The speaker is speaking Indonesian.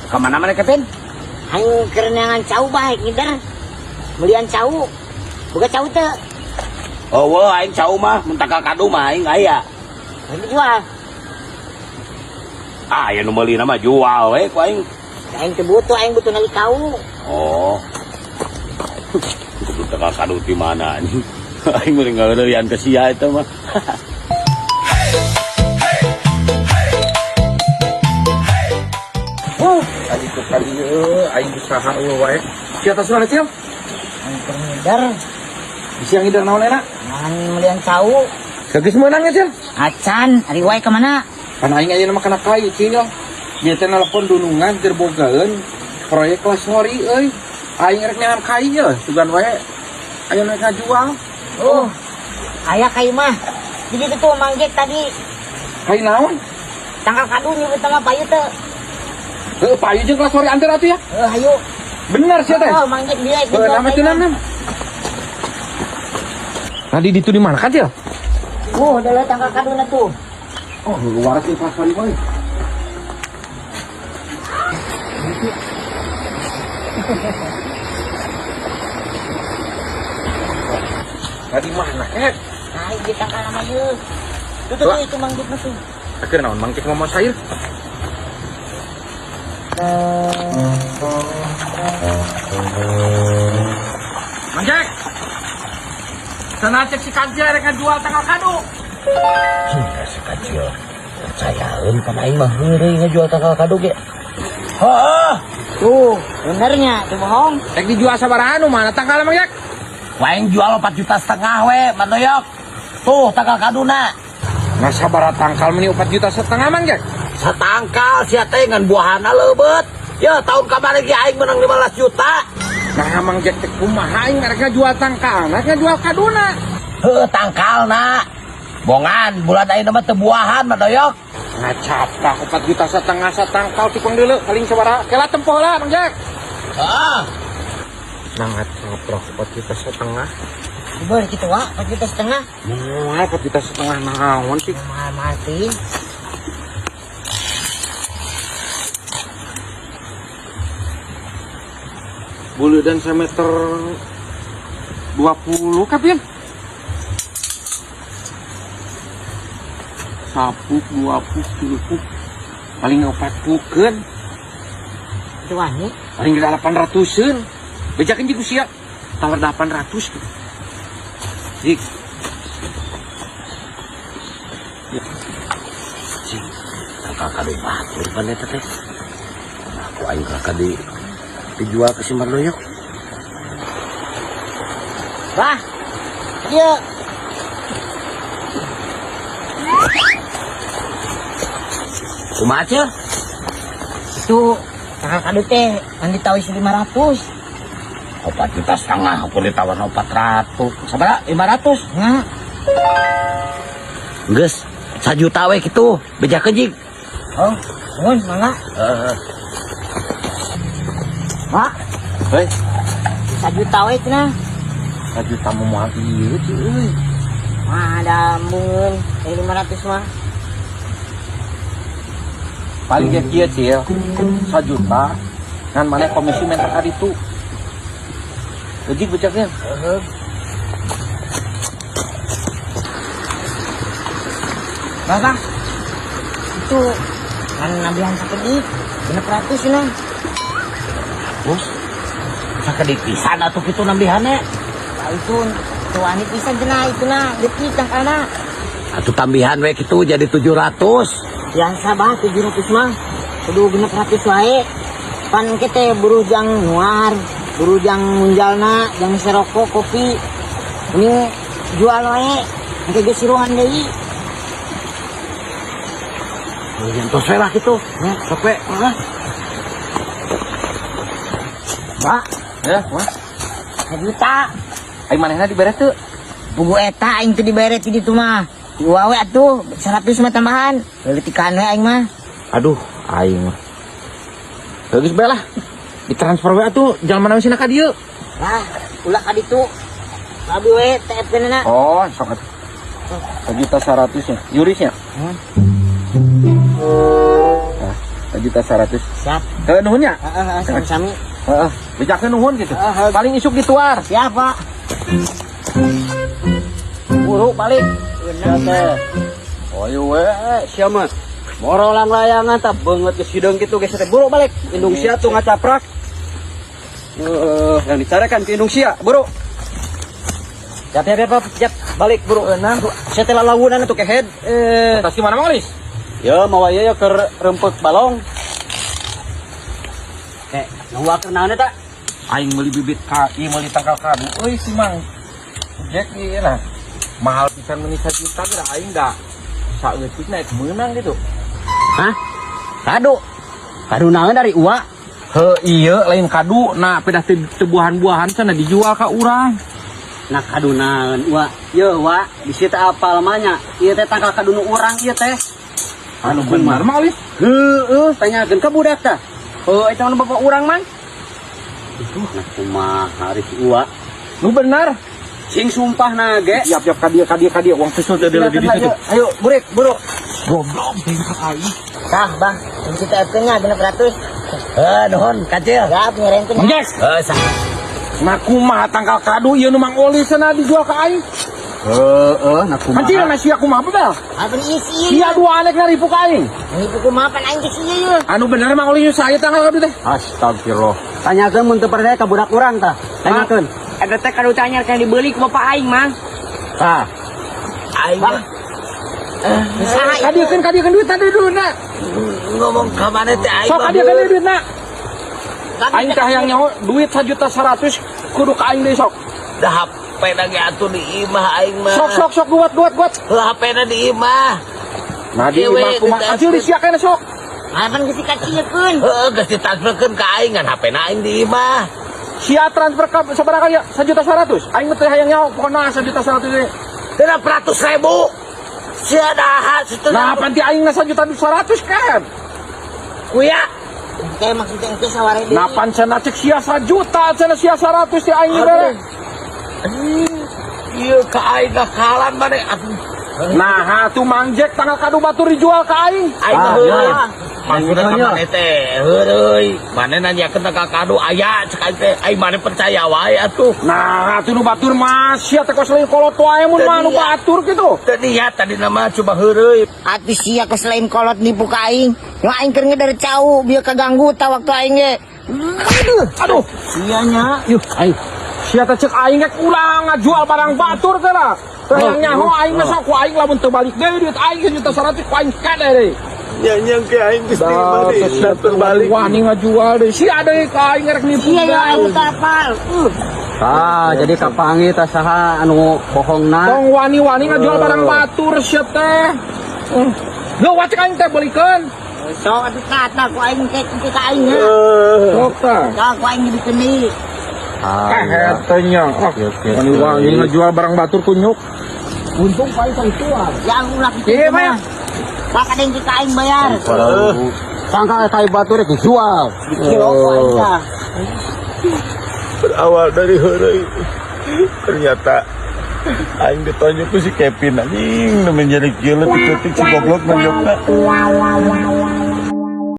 Kemana mereka, Tin? Aing kerenangan cau baik ngidar. Belian cau. Buka cau teh. Oh, wah, aing cau mah, mentak ka kadu mah aing aya. Aing jual. Ah, ya nu meuli nama jual we ku aing. Aing teu butuh, aing butuh nali cau. Oh. Mentak ka kadu di mana anjing? Aing meureun ngaeureurian ka sia eta mah. Tadi tuh kali aing usaha wae. Ki atas mana Cil? Aing keur ngidar. Bisi yang ngidar naon enak? Nahan belian cau. Geus meunang ya Cil? Acan, ari wae ka mana? Kan aing aya nama kana kai Cil. Dia teh nelpon dunungan keur bogaeun proyek kelas ngori euy. Aing rek neangan kai ya, sugan wae. Aya mereka jual. Oh. Aya kai mah. Di ditu tuh manggek tadi. Kai naon? Tangkal kadu nyebut sama payu teh. Payu jeung kelas ngori antar atuh ya. Hayu. Bener sih teh. Oh, manggek dia itu. Nama teu nam. Tadi ditu di mana kan Cil? Oh, udah tangkal kaduna tuh. Oh, waras di kelas ngori boy. Tadi mana Nah, di tangkal nama ieu. Tuh itu manggek tuh. Akhirnya naon mangkik ngomong sayur. Manjek. Sana cek si Kancil rek jual tanggal kado. Si kecil. Percayaeun kan aing mah heureuy ngajual tanggal kado ge. Heeh. Tuh, benernya, tuh bohong. Rek dijual sabaraha nu mana tanggal Manjek? Waing jual 4,5 juta we, Mandoyok. Tuh tanggal kaduna. Nah sabaraha tangkal meni 4,5 juta Manjek? Satangkal sia teh ngan buahana leubeut. Ya tahun kamari ge aing menang 15 juta. Nah Manjek teh kumaha aing rek ngajual tangkal, rek ngajual kaduna. Heuh tangkalna. Bongan bulan ayeuna mah teu buahan Mandoyok. Ngacaprak 4,5 juta satangkal tikung deuleu paling sabaraha? Kela tempoh lah Manjek. Heeh. Nah ngacaprak 4,5 juta. Ber gitu wa, 4,5 juta. Nah 4,5 juta naon sih? Mahal sih. Bulu dan semeter 20 kapin. Sapuk 20 30 paling 40 kan. Itu wani. Paling 800-an. Bejakeun jigo sia. Tanggal 800 gitu. Jik. Cing, tangkal kado batur pan eta teh. Aku aing kakak dijual ke si Mandoyok. Wah. Iya. Kumaha Cil? Itu tangkal kado teh kan ditawis 500. 4,5 juta aku ditawar 400. Sabaraha? 500. Nah, Geus 1 juta we kitu. Bejakeun jig. oh, mun mangga. Heeh. Wah, Hei, 1 juta we cenah. 1 juta moal ieu euy. Mah ada mun 500 mah. Paling ge kieu Cil. 1 juta ngan maneh komisi mentak ka ditu. Jik becaknya. Berapa? Itu kan nabihan sakedik. 600 cenah. Bos. Sakedik pisan atuh kitu nambihane. Nah, itu wani pisan cenah ituna detik tangkalna. Atuh tambihan we kitu jadi 700. Biasa bah 700 mah. Kudu 600 wae. Pan kita buru jang nuar, buru jang munjalna, jang serokok, kopi. Ini jual wae. Engke ge siruhan deui. Nyentos we lah kitu. Sampai Pak, ya, Mas. 1 juta. Aing manehna dibere teu? Buku eta aing teu dibere ti ditu mah. Dua we atuh 100 mah tambahan. Leutikan we aing mah. Aduh, aing mah. Geus bae lah. Ditransfer we atuh, jalan mana sih ka dieu? Lah, ulah ka ditu. Abi we TF kenana. Oh, sok atuh. 1,100 nya. Yurisnya? 1.100.000. Siap. Nuhun nya. Sami-sami. Heeh, bejakeun nuhun gitu. Paling isuk dituar. Siap, Pak. Buru balik. Bener. Oh iya we, sia mah. Morolang layangan tak banget ke sidang gitu geus teh buru balik. Indung sia tuh ngacaprak. Yang dicarikan ke indung sia, buru. Siap, balik buru. Nah, saya telah lawunan tuh ke head. Tas gimana Mang Lis? Ya mau aya ya ke rempuk balong. Ngawakeun naon eta? Aing meuli bibit ieu meuli tangkal kadu. Euy si Mang. Jack ieu nah. Mahal pisan meuni 1 juta geura aing da saeutik naik meunang gitu. Hah? Kado. Kado naon dari uwa? Iya lain kadu. Nah, pedah buahan-buahan sana dijual ka urang. Nah kado naon uwa? Ye wa, di situ apal manya. Ieu teh tangkal kado nu urang ieu teh. Anu bener Mang Lis. Heueuh, tanyakeun ka budak tah. Eta anu bapak urang man. Nah kumaha hari si uwa? Nu bener. Sing sumpah nage. Siap kadia uang susul teh di situ. Ayo, burik, buru. Goblok bengkak aing. Tah, Bang. Ini kita FT-nya 600. Nuhun kacil. Siap, ngerenkeun. Mang Jack. Nah kumaha tangkal kadu ieu nu Mang Oli sana dijual ka aing. Nah kumaha. Hancur na sia kumaha bedal. Apa isi Sia dua anek na ripu ka aing. Ini pukul mapan aing ke sini yeuh. Anu bener Mang Oli saya tangkal kadu teh. Astagfirullah. Tanyakeun mun teu percaya ka budak urang tah. Tanyakeun. Ada teh kado tanyar kan dibeli ke bapak aing mang. Tah. Aing Kadiekeun duit tadi dulu na. ngomong ka mana teh aing. Sok kadiekeun duit na. Aing teh hayang nyaho duit 1.100.000 kudu ka aing deui sok. Da HP na ge atuh di imah aing mah. Sok buat. HP na di imah. Nah di Dewe, imah kumaha acil disiakeun sok. Apa geus dikaciekeun? Heeh, geus ditransferkeun ka aing ngan HP na aing di imah. Sia transfer ka sabaraha ya 1.100.000. Aing teh hayang nyaho pokona 1.100.000 deui. 600.000. Sia daha situ. Nah panti aing na 1.100.000 kan. Kuya. Kayak maksudnya itu saware deui. Napan cenah cek sia 1 juta, cenah sia 100 ti aing ge. Ieu ka aing kalan mane atuh. Nah, atuh Mang Jack tanggal kadu batur dijual ka aing. Aing mah ya. maksudna mane teh heureui. Mane nanyakeun tanggal kado aya cek aing teh aing mane percaya wae atuh. Nah, atuh nu batur mah sia teh kos lain kolot wae mun mah nu batur kitu. Teu niat tadi nama coba heureui. Ati sia ke selain kolot nipu ka aing. Yang aing keur ngeder cau biar kaganggu ta waktu aing ge. Aduh, Sianya. yuh aing. Sia teh cek aing ge ulang ngajual barang batur teh lah. Teh yang nyaho aing mah sok ku aing lamun teu balik deui duit aing 1.100.000 ku aing kade deui. Nyanyang ke aing geus terbalik. Wani ngajual deui. Sia deui ka aing rek nipu. Iya ya aing teh apal. Jadi kapangi tah saha anu bohongna. Tong wani-wani ngajual barang batur sia teh. Geuwat cek aing teh belikeun. Sok atuh kata ku aing teh ku ka aing ha. Sok teh. Sok ku aing dibikeun deui. Kahetenya. Wani-wani ngajual barang batur kunyuk. Untung paling tua. Yang ulah Iya, kitu Maya. mah. Pak ada yang kita aing bayar. Sangka kayu batu rek dijual. Kilo ku aing tah. Berawal dari heureui. Ternyata aing ditonjok ku si Kevin anjing nu menjadi kieu leutik si goblok nunjukna.